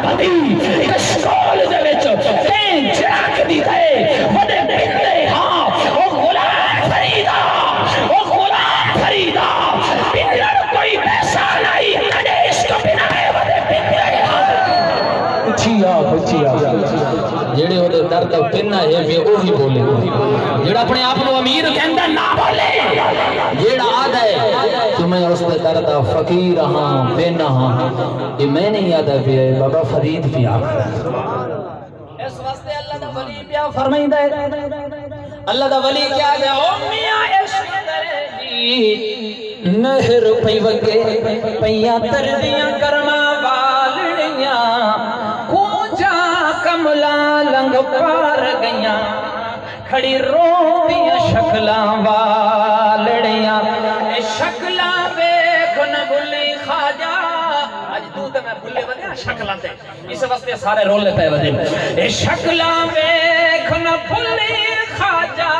school دے وچ کہیں جھاک دی گئے وڈے بندے ہاں او غلام فریدا بندر کوئی پیسہ نہیں کدے اس کو بنائے وڈے بندے ہاں پچھیا جڑے اودے درد پننا ہے وی اوہی بولے جڑا اپنے آپ کو امیر کہندا نہ بولے جڑا آدا ہے کہ میں اس دے درد فقیر ہاں بنا ہاں یہ میں نہیں آدا پیا بابا فرید پیا اس واسطے اللہ دا ولی پیا فرمائندا ہے اللہ دا ولی کیا ہے او میاں عشق کرے جی نہر پئی وگے پیاں تردیاں کرما والڑیاں کملا لنگ پار گئیاں کھڑی روندیاں شکلاں والڑیاں اے شکلاں ویکھ نہ بھلی خواجہ اج تو تے میں بھلے ودے شکلاں تے اس واسطے سارے رولے پے ودے اے شکلاں ویکھ نہ بھلی خواجہ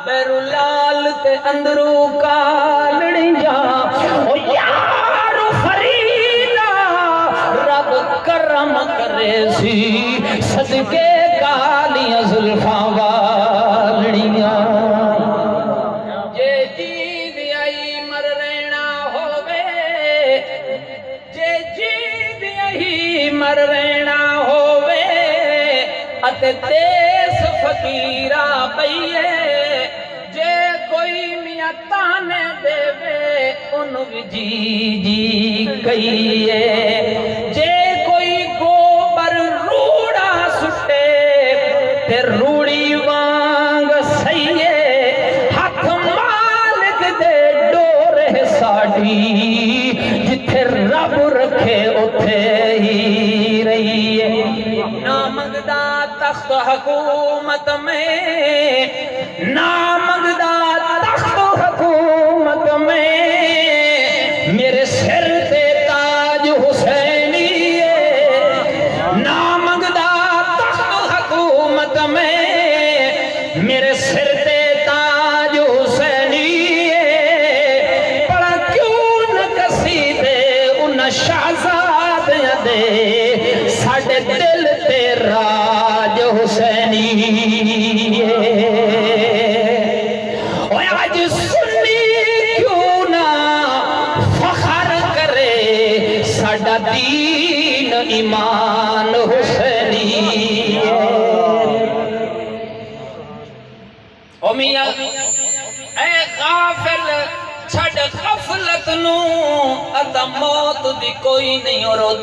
بیرو لال تے اندرو کالڑیاں او یار فریدا رب کرم کرے سی صدقے کالیاں زلفاں والڑیاں جے جیت آئی مر رہنا ہووے جے جیت آئی مر رہنا ہووے اتے تیس فقیرہ پئیے جے کوئی میاں تانے دے وے انہوں بھی جی جی کئیے جے روڑی وانگ سیے ہاتھ مالک دے ڈورے ساڑی جتھے رب رکھے اتھے ہی رہیے نا منگدا تخت حکومت میں نا منگدا تخت حکومت میں میرے سر تے تاج حسینی میرے سر تے تاج حسینی پڑا کیوں نہ کسی دے ان شہزادیاں دے ساڑھے دل تے راج حسینی اوہ آج سنی کیوں نہ فخر کرے ساڑھا دین ایمان حسینی او میاں اے غافل چھڑ غفلت نو اتا موت دی کوئی نہیں اور